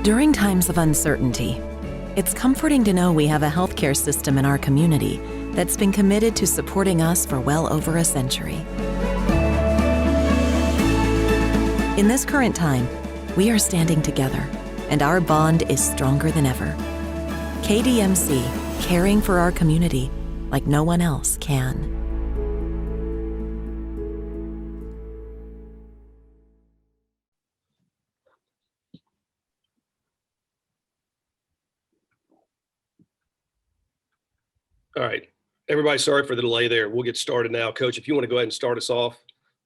During times of uncertainty, it's comforting to know we have a healthcare system in our community that's been committed to supporting us for well over a century. In this current time, we are standing together, and our bond is stronger than ever. KDMC, caring for our community like no one else can. All right, everybody, sorry for the delay there. We'll get started now. Coach, if you want to go ahead and start us off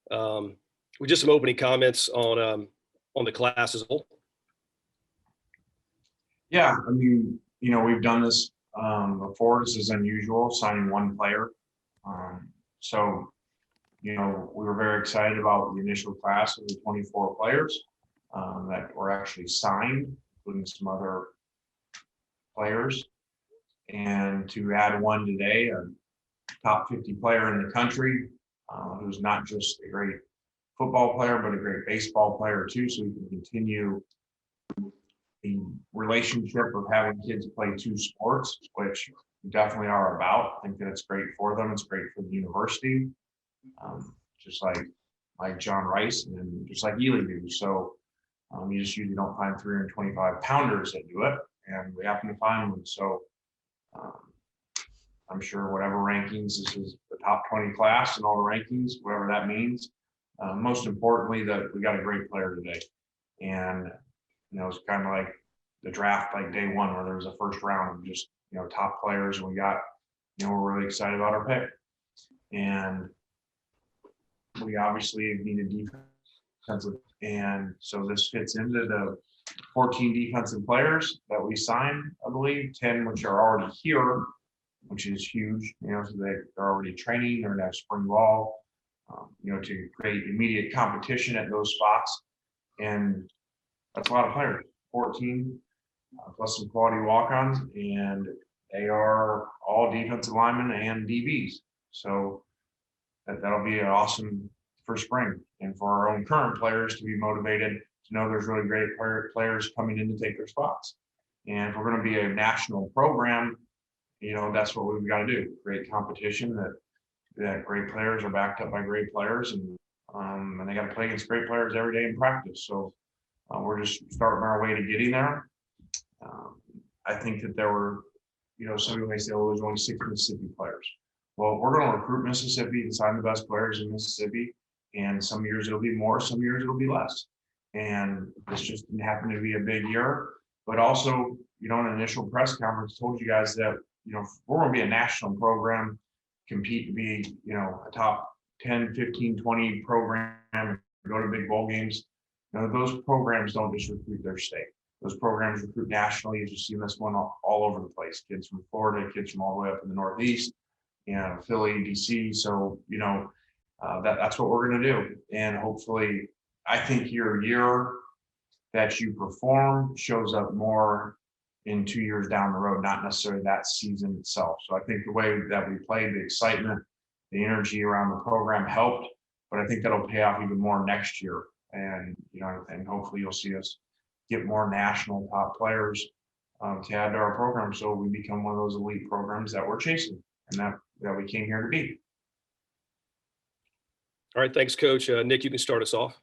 with just some opening comments on the class as a whole. Yeah, I mean, we've done this before. This is unusual, signing one player. We were very excited about the initial class of the 24 players that were actually signed, including some other players. And to add one today, a top 50 player in the country, who's not just a great football player, but a great baseball player too, so we can continue the relationship of having kids play two sports, which we definitely are about. I think that it's great for them. It's great for the university, just like John Rice and just like Ely do. So you just usually don't find 325 pounders that do it, and we happen to find one. So I'm sure whatever rankings, this is the top 20 class and all the rankings, whatever that means. Most importantly, that we got a great player today. And, it's kind of like the draft, like day one, where there was a first round of just, top players. And we got, we're really excited about our pick. And we obviously need a defensive. And so this fits into the 14 defensive players that we signed, I believe, 10 which are already here, which is huge. So they're already training, they're going to have spring ball, to create immediate competition at those spots. And that's a lot of players, 14 plus some quality walk-ons, and they are all defensive linemen and DBs. So that'll be an awesome for spring, and for our own current players to be motivated to know there's really great players coming in to take their spots. And if we're going to be a national program, that's what we've got to do. Create competition that great players are backed up by great players, and they got to play against great players every day in practice. So we're just starting our way to getting there. I think that there were, some people may say, oh, there's only 6 Mississippi players. Well, we're going to recruit Mississippi and sign the best players in Mississippi. And some years it'll be more, some years it'll be less. And this just didn't happen to be a big year. But also, in an initial press conference, told you guys that, if we're going to be a national program, compete to be, a top 10, 15, 20 program, go to big bowl games. Those programs don't just recruit their state. Those programs recruit nationally. You've just seen this one all over the place. Kids from Florida, kids from all the way up in the Northeast, Philly, DC. So, that's what we're going to do. And hopefully, I think your year that you perform shows up more in 2 years down the road, not necessarily that season itself. So I think the way that we played, the excitement, the energy around the program helped, but I think that'll pay off even more next year. And, and hopefully you'll see us get more national top players to add to our program, so we become one of those elite programs that we're chasing and that we came here to be. All right, thanks, Coach. Nick, you can start us off.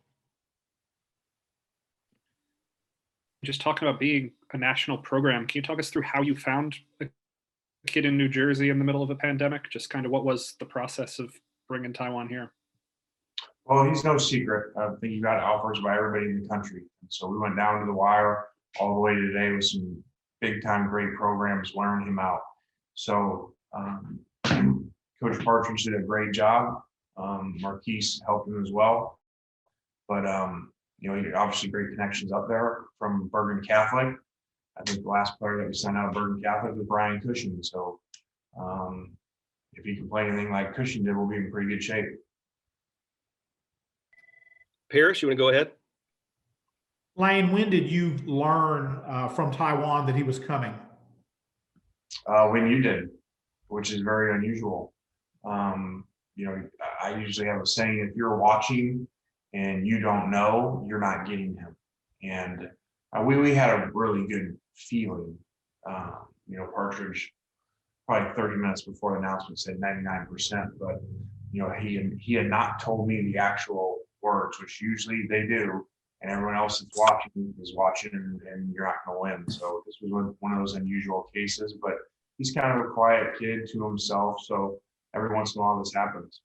Just talking about being a national program, can you talk us through how you found a kid in New Jersey in the middle of a pandemic? Just kind of what was the process of bringing Tywone here? Well, he's no secret. I think he got offers by everybody in the country. And so we went down to the wire all the way to today with some big time great programs wearing him out. So Coach Partridge did a great job. Marquise helped him as well. But he obviously great connections up there from Bergen Catholic. I think the last player that we sent out of Bergen Catholic was Brian Cushing. So if he can play anything like Cushing did, we'll be in pretty good shape. Paris, you want to go ahead? Lane, when did you learn from Tywone that he was coming? When you did, which is very unusual. I usually have a saying, if you're watching and you don't know, you're not getting him. And we had a really good feeling. Partridge probably 30 minutes before the announcement said 99%, but he had not told me the actual words, which usually they do, and everyone else that's watching is watching, and you're not going to win. So this was one of those unusual cases, but he's kind of a quiet kid to himself, so every once in a while this happens.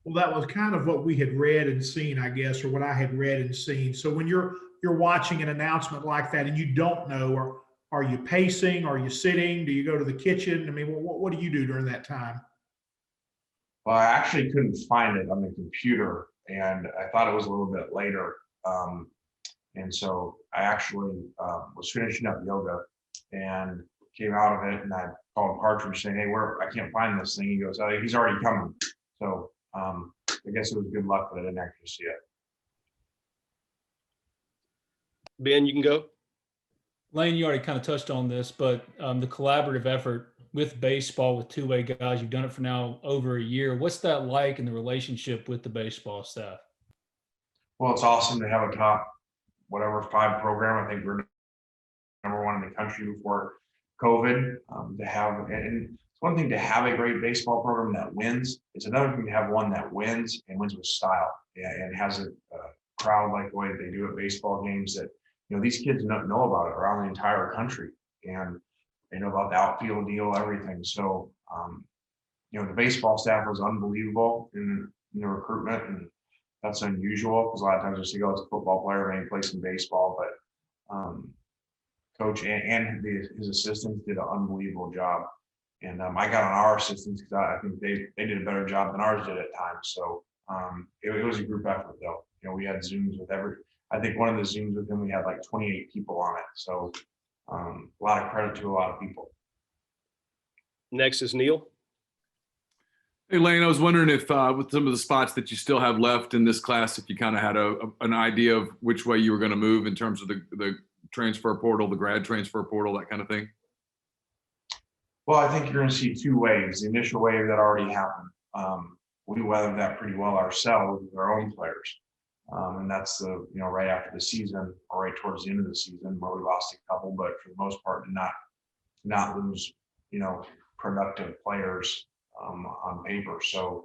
Well, that was kind of what we had read and seen, I guess, or what I had read and seen. So when you're watching an announcement like that and you don't know, or are you pacing? Are you sitting? Do you go to the kitchen? I mean, what do you do during that time? Well, I actually couldn't find it on the computer, and I thought it was a little bit later. And so I actually was finishing up yoga and came out of it, and I called Partridge saying, "Hey, I can't find this thing." He goes, "Oh, he's already coming." So I guess it was good luck that I didn't actually see it. Ben, you can go. Lane, you already kind of touched on this, but the collaborative effort with baseball with two-way guys, you've done it for now over a year. What's that like in the relationship with the baseball staff? Well, it's awesome to have a top, 5 program. I think we're number 1 in the country before COVID. To have, and it's one thing to have a great baseball program that wins. It's another thing to have one that wins and wins with style, and has a crowd like the way they do at baseball games that these kids know about it around the entire country, and they know about the outfield deal, everything. So the baseball staff was unbelievable in recruitment, and that's unusual because a lot of times you see, oh, it's a football player, maybe play some baseball, but coach and his assistants did an unbelievable job. And I got on our assistants because I think they did a better job than ours did at times. So it was a group effort, though. We had Zooms with I think one of the Zooms with him, we had like 28 people on it. So a lot of credit to a lot of people. Next is Neil. Hey, Lane, I was wondering if with some of the spots that you still have left in this class, if you kind of had an idea of which way you were going to move in terms of the transfer portal, the grad transfer portal, that kind of thing. Well, I think you're going to see 2 waves. The initial wave that already happened, we weathered that pretty well ourselves with our own players. And that's right after the season, or right towards the end of the season, where we lost a couple, but for the most part did not lose productive players on paper. So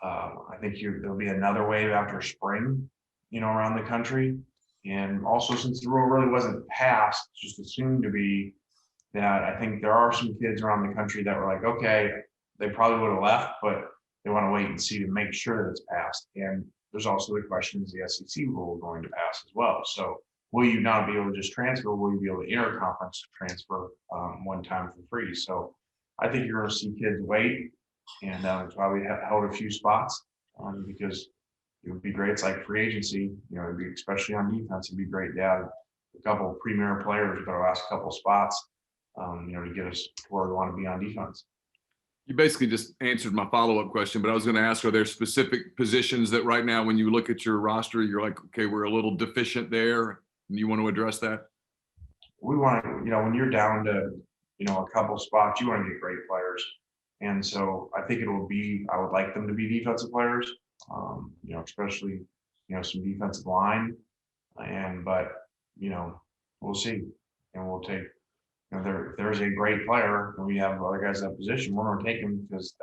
I think there'll be another wave after spring, around the country. And also, since the rule really wasn't passed, just assumed to be, that I think there are some kids around the country that were like, okay, they probably would have left, but they want to wait and see to make sure that it's passed. And there's also the question, is the SEC rule going to pass as well? So will you not be able to just transfer? Will you be able to interconference transfer one time for free? So I think you're going to see kids wait, and that's why we have held a few spots, because it would be great. It's like free agency, it'd be, especially on defense, it'd be great to have a couple of premier players for the last couple of spots, to get us to where we want to be on defense. You basically just answered my follow-up question, but I was going to ask, are there specific positions that right now, when you look at your roster, you're like, okay, we're a little deficient there, and you want to address that? We want to, when you're down to, a couple spots, you want to get great players. And so I think I would like them to be defensive players, especially, some defensive line. But we'll see. And we'll take, if there's a great player and we have other guys in that position, we're going to take him, because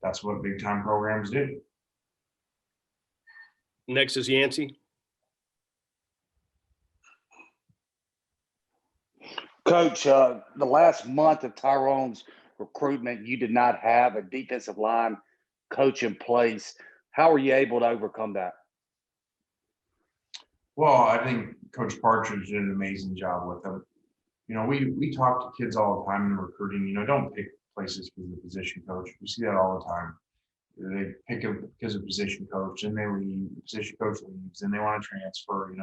that's what big time programs do. Next is Yancey. Coach, the last month of Tyrone's recruitment, you did not have a defensive line coach in place. How were you able to overcome that? Well, I think Coach Partridge did an amazing job with them. We talk to kids all the time in recruiting. Don't pick places because of the position coach. We see that all the time. They pick it because of position coach, and they leave. The position coach leaves, and they want to transfer.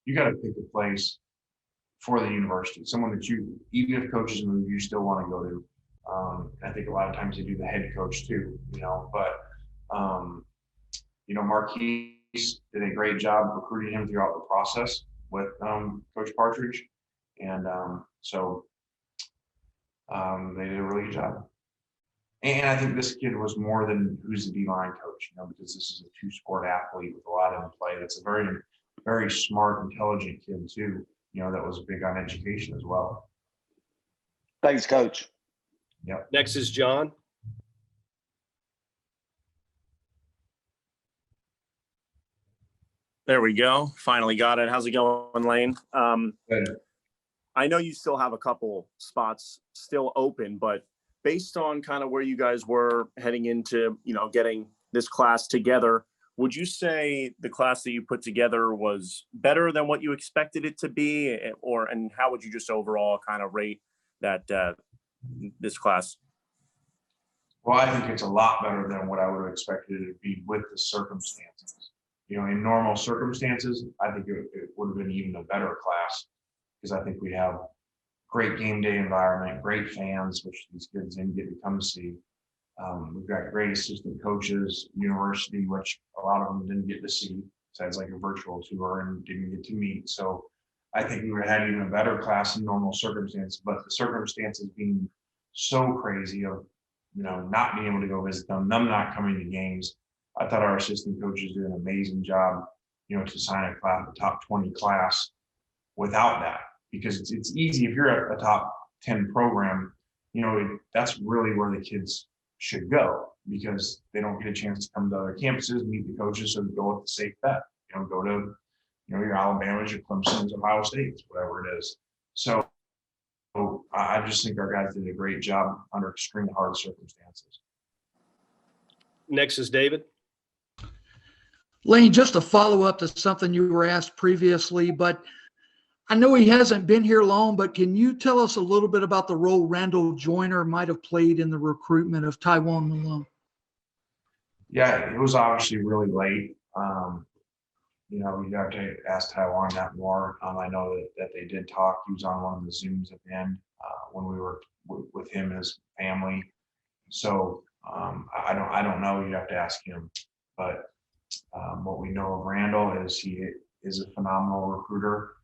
You got to pick a place for the university, someone that even if coaches move, you still want to go to. I think a lot of times they do the head coach too, but Marquise did a great job recruiting him throughout the process with Coach Partridge. And so they did a really good job. And I think this kid was more than who's the D-line coach, because this is a 2-sport athlete with a lot in play. That's a very, very smart, intelligent kid too, that was big on education as well. Thanks, Coach. Yep. Next is John. There we go. Finally got it. How's it going, Lane? Good. I know you still have a couple spots still open, but based on kind of where you guys were heading into, getting this class together, would you say the class that you put together was better than what you expected it to be? And how would you just overall kind of rate that this class? Well, I think it's a lot better than what I would have expected it to be with the circumstances. In normal circumstances, I think it would have been even a better class, because I think we have great game day environment, great fans, which these kids didn't get to come see. We've got great assistant coaches, university, which a lot of them didn't get to see, besides like a virtual tour, and didn't get to meet. So I think we would have had even a better class in normal circumstances, but the circumstances being so crazy of, not being able to go visit them not coming to games. I thought our assistant coaches did an amazing job, to sign a top 20 class without that, because it's easy if you're a top 10 program, that's really where the kids should go, because they don't get a chance to come to other campuses, meet the coaches, so go with the safe bet, go to, your Alabamas, your Clemson's, Ohio State's, whatever it is. So I just think our guys did a great job under extremely hard circumstances. Next is David. Lane, just a follow up to something you were asked previously, but I know he hasn't been here long, but can you tell us a little bit about the role Randall Joyner might have played in the recruitment of Tywone Malone? Yeah, it was obviously really late. You have to ask Tywone that more. I know that they did talk. He was on one of the Zooms at the end when we were with him and his family. So I don't know. You have to ask him. But what we know of Randall is he is a phenomenal recruiter.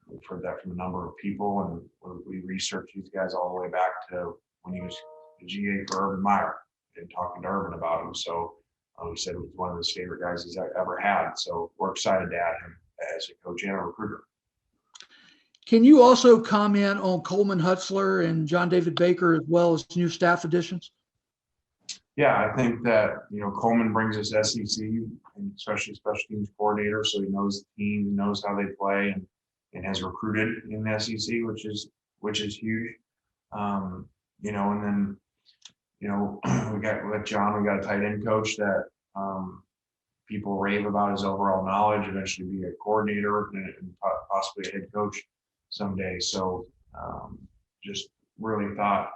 We've heard that from a number of people, and we researched these guys all the way back to when he was the GA for Urban Meyer and talking to Urban about him. So he said it was one of his favorite guys he's ever had. So we're excited to add him as a coach and a recruiter. Can you also comment on Coleman Hutzler and John David Baker as well as new staff additions? Yeah, I think that, Coleman brings us SEC, and especially special teams coordinator, so he knows the team, he knows how they play, and has recruited in the SEC, which is huge. And then, we got with John, we got a tight end coach that people rave about his overall knowledge, eventually be a coordinator and possibly a head coach someday. So just really thought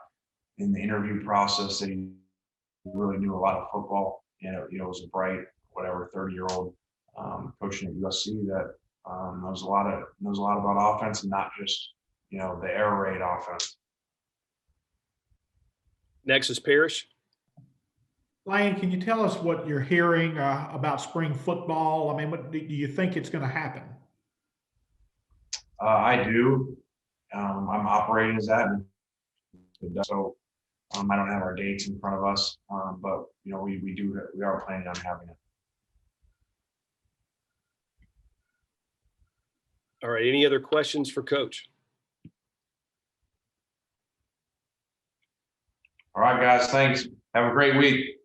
in the interview process that he really knew a lot of football, was a bright, 30-year-old coaching at USC that knows a lot about offense, and not just, the air raid offense. Next is Parrish. Lane, can you tell us what you're hearing about spring football? I mean, what do you think it's going to happen? I do. I'm operating as that. So I don't have our dates in front of us, but we are planning on having it. All right. Any other questions for Coach? All right, guys. Thanks. Have a great week.